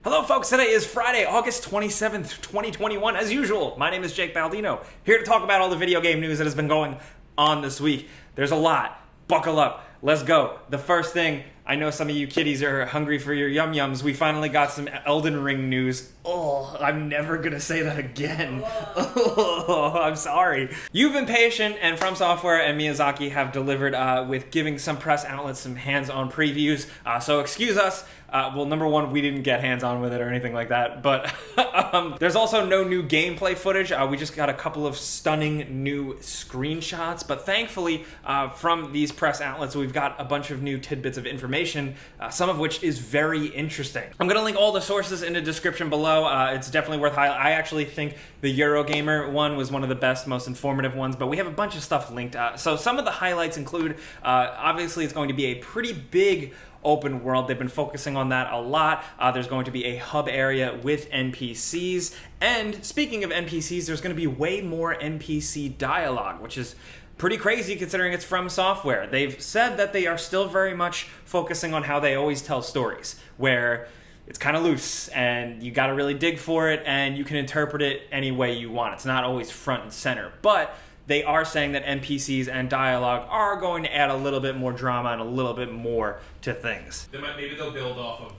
Hello folks, today is Friday, August 27th, 2021. As usual, my name is Jake Baldino, here to talk about all the video game news that has been going on this week. There's a lot. Buckle up. Let's go. The first thing, I know some of you kiddies are hungry for your yum-yums. We finally got some Elden Ring news. Oh, I'm never gonna say that again. Oh, I'm sorry. You've been patient, and From Software and Miyazaki have delivered with giving some press outlets some hands-on previews. So excuse us. Well, number one, we didn't get hands-on with it or anything like that, but there's also no new gameplay footage. We just got a couple of stunning new screenshots, but thankfully, from these press outlets, we've got a bunch of new tidbits of information, some of which is very interesting. I'm gonna link all the sources in the description below. It's definitely worth highlighting. I actually think the Eurogamer one was one of the best, most informative ones, but we have a bunch of stuff linked. So some of the highlights include, obviously it's going to be a pretty big open world. They've been focusing on that a lot. There's going to be a hub area with NPCs. And speaking of NPCs, there's going to be way more NPC dialogue, which is pretty crazy considering it's From Software. They've said that they are still very much focusing on how they always tell stories, where it's kind of loose and you got to really dig for it and you can interpret it any way you want. It's not always front and center, but they are saying that NPCs and dialogue are going to add a little bit more drama and a little bit more to things. Maybe they'll build off of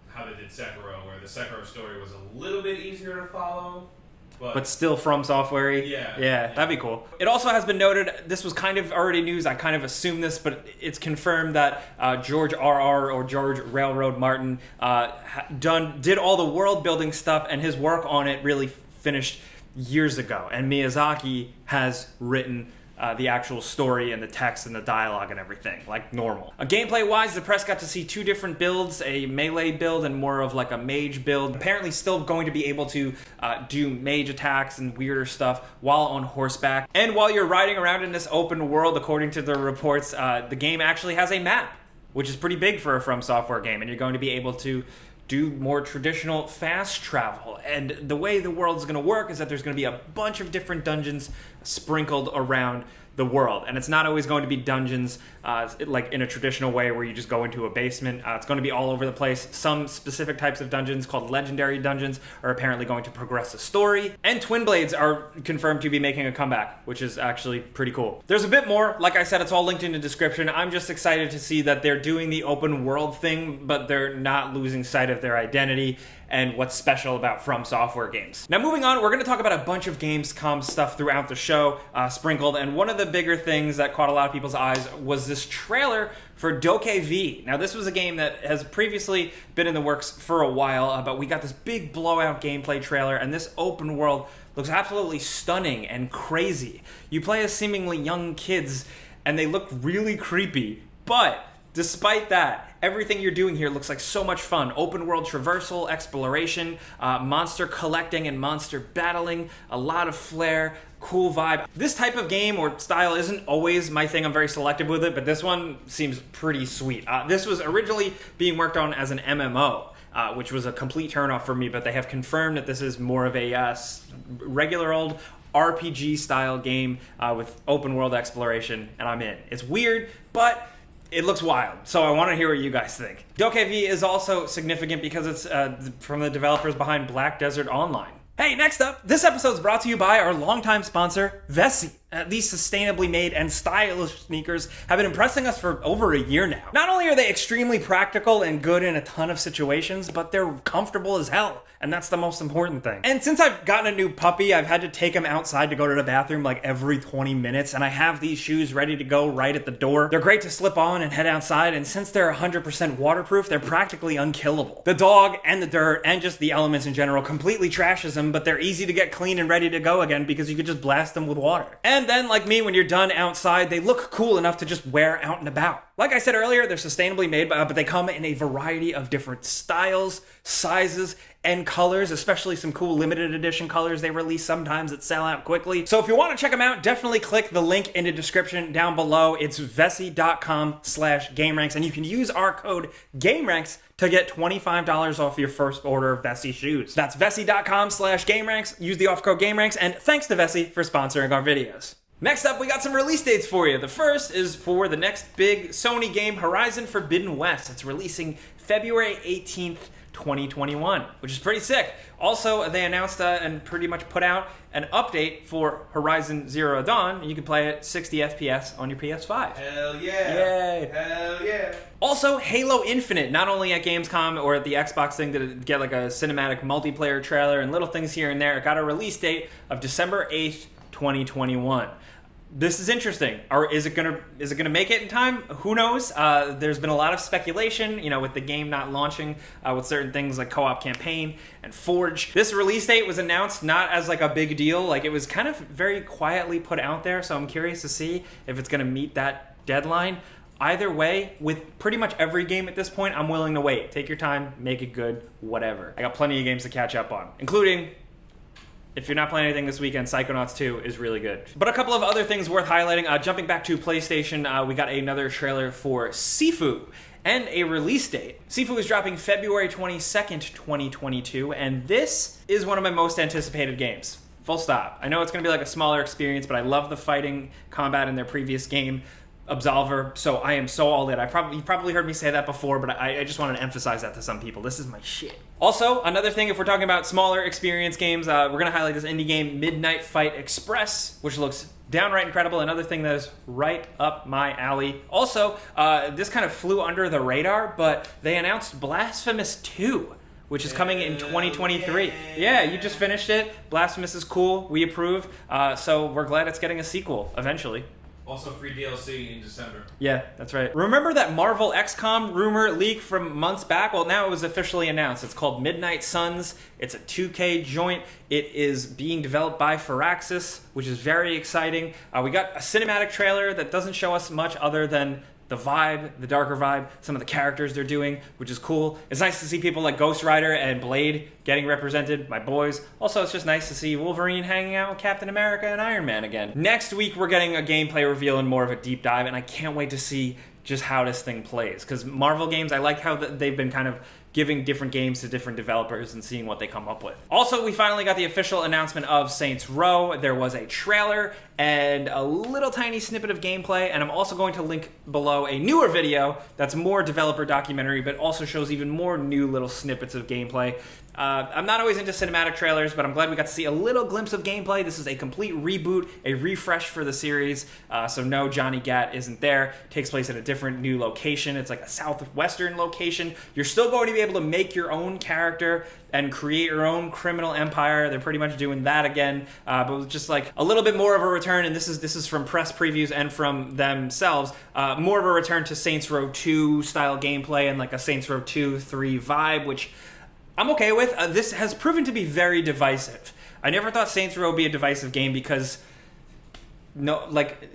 how they did Sekiro, where the Sekiro story was a little bit easier to follow. But still From Software-y. Yeah, that'd be cool. It also has been noted, this was kind of already news, I kind of assumed this, but it's confirmed that George R.R. or George Railroad Martin did all the world building stuff, and his work on it really finished years ago, and Miyazaki has written the actual story and the text and the dialogue and everything, like normal. Gameplay-wise, the press got to see two different builds, a melee build and more of like a mage build. Apparently still going to be able to do mage attacks and weirder stuff while on horseback. And while you're riding around in this open world, according to the reports, the game actually has a map, which is pretty big for a From Software game, and you're going to be able to do more traditional fast travel. And the way the world is going to work is that there's going to be a bunch of different dungeons sprinkled around the world. And it's not always going to be dungeons like in a traditional way where you just go into a basement. It's going to be all over the place. Some specific types of dungeons called legendary dungeons are apparently going to progress the story. And Twin Blades are confirmed to be making a comeback, which is actually pretty cool. There's a bit more. Like I said, it's all linked in the description. I'm just excited to see that they're doing the open world thing, but they're not losing sight of their identity and what's special about From Software games. Now moving on, we're going to talk about a bunch of Gamescom stuff throughout the show, sprinkled, and one of the bigger things that caught a lot of people's eyes was this trailer for DokeV. Now this was a game that has previously been in the works for a while, but we got this big blowout gameplay trailer, and this open world looks absolutely stunning and crazy. You play as seemingly young kids, and they look really creepy, but despite that, everything you're doing here looks like so much fun. Open world traversal, exploration, monster collecting and monster battling, a lot of flair, cool vibe. This type of game or style isn't always my thing. I'm very selective with it, but this one seems pretty sweet. This was originally being worked on as an MMO, which was a complete turnoff for me, but they have confirmed that this is more of a regular old RPG style game with open world exploration, and I'm in. It's weird, but it looks wild, so I want to hear what you guys think. DokeV is also significant because it's from the developers behind Black Desert Online. Hey, next up, this episode is brought to you by our longtime sponsor, Vessi. These sustainably made and stylish sneakers have been impressing us for over a year now. Not only are they extremely practical and good in a ton of situations, but they're comfortable as hell, and that's the most important thing. And since I've gotten a new puppy, I've had to take him outside to go to the bathroom like every 20 minutes, and I have these shoes ready to go right at the door. They're great to slip on and head outside, and since they're 100% waterproof, they're practically unkillable. The dog and the dirt and just the elements in general completely trashes them, but they're easy to get clean and ready to go again because you could just blast them with water. And then, like me, when you're done outside, they look cool enough to just wear out and about. Like I said earlier, they're sustainably made, but they come in a variety of different styles, sizes, and colors, especially some cool limited edition colors they release sometimes that sell out quickly. So if you want to check them out, definitely click the link in the description down below. It's vessi.com/GameRanks, and you can use our code GameRanks to get $25 off your first order of Vessi shoes. That's vessi.com/GameRanks. Use the offer code GameRanks, and thanks to Vessi for sponsoring our videos. Next up, we got some release dates for you. The first is for the next big Sony game, Horizon Forbidden West. It's releasing February 18th, 2021, which is pretty sick. Also, they announced and pretty much put out an update for Horizon Zero Dawn. You can play it 60 FPS on your PS5. Hell yeah. Yay. Hell yeah. Also, Halo Infinite, not only at Gamescom or at the Xbox thing did it get like a cinematic multiplayer trailer and little things here and there. It got a release date of December 8th, 2021. This is interesting. Or is it gonna make it in time? Who knows? There's been a lot of speculation, with the game not launching with certain things like co-op campaign and Forge. This release date was announced not as like a big deal. Like it was kind of very quietly put out there. So I'm curious to see if it's gonna meet that deadline. Either way, with pretty much every game at this point, I'm willing to wait. Take your time, make it good, whatever. I got plenty of games to catch up on, including, if you're not playing anything this weekend, Psychonauts 2 is really good. But a couple of other things worth highlighting. Jumping back to PlayStation, we got another trailer for Sifu and a release date. Sifu is dropping February 22nd, 2022, and this is one of my most anticipated games. Full stop. I know it's going to be like a smaller experience, but I love the fighting combat in their previous game, Absolver, so I am so all in. You probably heard me say that before, but I just wanted to emphasize that to some people. This is my shit. Also, another thing, if we're talking about smaller experience games, we're going to highlight this indie game, Midnight Fight Express, which looks downright incredible. Another thing that is right up my alley. Also, this kind of flew under the radar, but they announced Blasphemous 2. Which is coming in 2023. Yeah, you just finished it. Blasphemous is cool. We approve. So we're glad it's getting a sequel eventually. Also free DLC in December. Yeah, that's right. Remember that Marvel XCOM rumor leak from months back? Well, now it was officially announced. It's called Midnight Suns. It's a 2K joint. It is being developed by Firaxis, which is very exciting. We got a cinematic trailer that doesn't show us much other than the vibe, the darker vibe, some of the characters they're doing, which is cool. It's nice to see people like Ghost Rider and Blade getting represented, my boys. Also, it's just nice to see Wolverine hanging out with Captain America and Iron Man again. Next week, we're getting a gameplay reveal and more of a deep dive, and I can't wait to see just how this thing plays. Because Marvel games, I like how they've been kind of giving different games to different developers and seeing what they come up with. Also, we finally got the official announcement of Saints Row. There was a trailer and a little tiny snippet of gameplay, and I'm also going to link below a newer video that's more developer documentary, but also shows even more new little snippets of gameplay. I'm not always into cinematic trailers, but I'm glad we got to see a little glimpse of gameplay. This is a complete reboot, a refresh for the series. So no, Johnny Gat isn't there. It takes place at a different new location. It's like a southwestern location. You're still going to be able to make your own character and create your own criminal empire. They're pretty much doing that again, but with just like a little bit more of a return. And this is from press previews and from themselves. More of a return to Saints Row 2 style gameplay and like a Saints Row 2-3 vibe, which I'm okay with. This has proven to be very divisive. I never thought Saints Row would be a divisive game because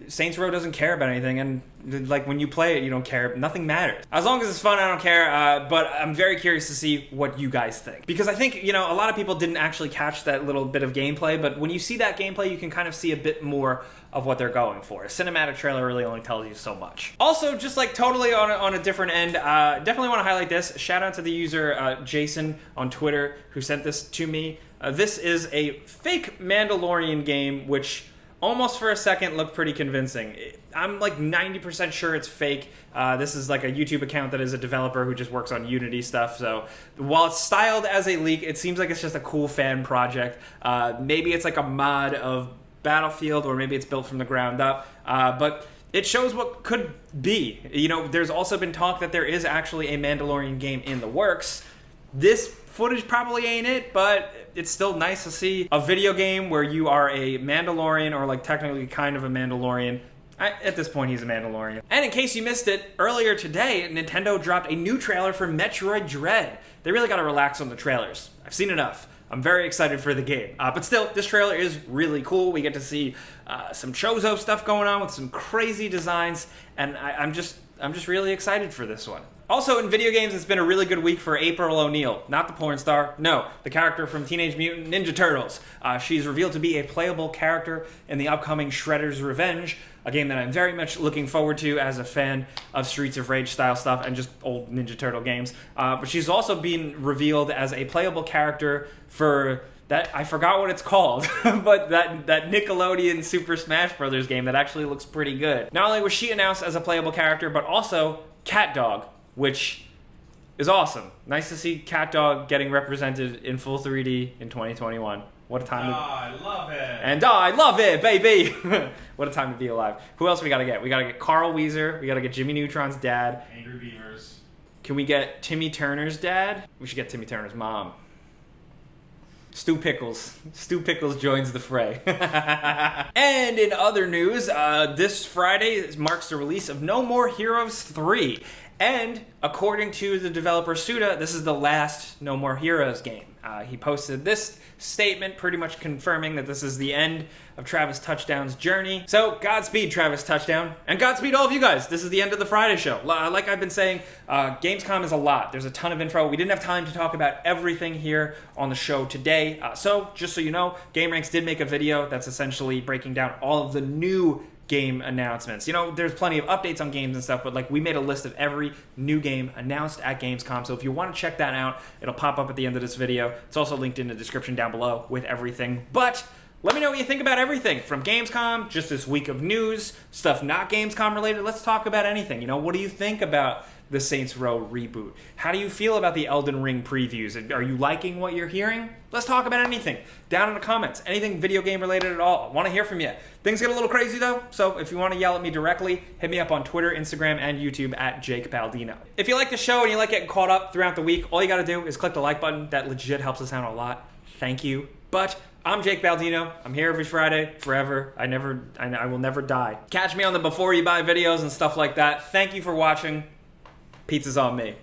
Saints Row doesn't care about anything, and like when you play it, you don't care. Nothing matters. As long as it's fun, I don't care. But I'm very curious to see what you guys think, because I think a lot of people didn't actually catch that little bit of gameplay. But when you see that gameplay, you can kind of see a bit more of what they're going for. A cinematic trailer really only tells you so much. Also, just like totally on a different end, definitely want to highlight this. Shout out to the user Jason on Twitter who sent this to me. This is a fake Mandalorian game, which almost for a second looked pretty convincing. I'm like 90% sure it's fake. This is like a YouTube account that is a developer who just works on Unity stuff. So while it's styled as a leak, it seems like it's just a cool fan project. Maybe it's like a mod of Battlefield, or maybe it's built from the ground up. But it shows what could be. There's also been talk that there is actually a Mandalorian game in the works. This footage probably ain't it, but it's still nice to see a video game where you are a Mandalorian, or like technically kind of a Mandalorian. At this point, he's a Mandalorian. And in case you missed it, earlier today, Nintendo dropped a new trailer for Metroid Dread. They really got to relax on the trailers. I've seen enough. I'm very excited for the game. But still, this trailer is really cool. We get to see some Chozo stuff going on with some crazy designs, and I'm just really excited for this one. Also, in video games, it's been a really good week for April O'Neil. Not the porn star, no, the character from Teenage Mutant Ninja Turtles. She's revealed to be a playable character in the upcoming Shredder's Revenge, a game that I'm very much looking forward to as a fan of Streets of Rage style stuff and just old Ninja Turtle games. But she's also been revealed as a playable character for that, I forgot what it's called, but that Nickelodeon Super Smash Bros. Game that actually looks pretty good. Not only was she announced as a playable character, but also Catdog, which is awesome. Nice to see Catdog getting represented in full 3D in 2021. What a time I love it. And I love it, baby. What a time to be alive. Who else we gotta get? We gotta get Carl Weezer. We gotta get Jimmy Neutron's dad. Angry Beavers. Can we get Timmy Turner's dad? We should get Timmy Turner's mom. Stu Pickles. Stu Pickles joins the fray. And in other news, this Friday marks the release of No More Heroes 3. And according to the developer Suda, this is the last No More Heroes game. He posted this statement pretty much confirming that this is the end of Travis Touchdown's journey. So Godspeed, Travis Touchdown, and Godspeed all of you guys. This is the end of the Friday show. Like I've been saying, Gamescom is a lot. There's a ton of info. We didn't have time to talk about everything here on the show today. So just so you know, GameRanks did make a video that's essentially breaking down all of the new game announcements. You know, there's plenty of updates on games and stuff, but like we made a list of every new game announced at Gamescom. So if you want to check that out, it'll pop up at the end of this video. It's also linked in the description down below with everything. But let me know what you think about everything from Gamescom, just this week of news, stuff not Gamescom related. Let's talk about anything. You know, what do you think about the Saints Row reboot? How do you feel about the Elden Ring previews? Are you liking what you're hearing? Let's talk about anything. Down in the comments. Anything video game related at all. I want to hear from you. Things get a little crazy though, so if you want to yell at me directly, hit me up on Twitter, Instagram, and YouTube at Jake Baldino. If you like the show and you like getting caught up throughout the week, all you got to do is click the like button. That legit helps us out a lot. Thank you. But I'm Jake Baldino. I'm here every Friday, forever. I will never die. Catch me on the Before You Buy videos and stuff like that. Thank you for watching. Pizza's on me.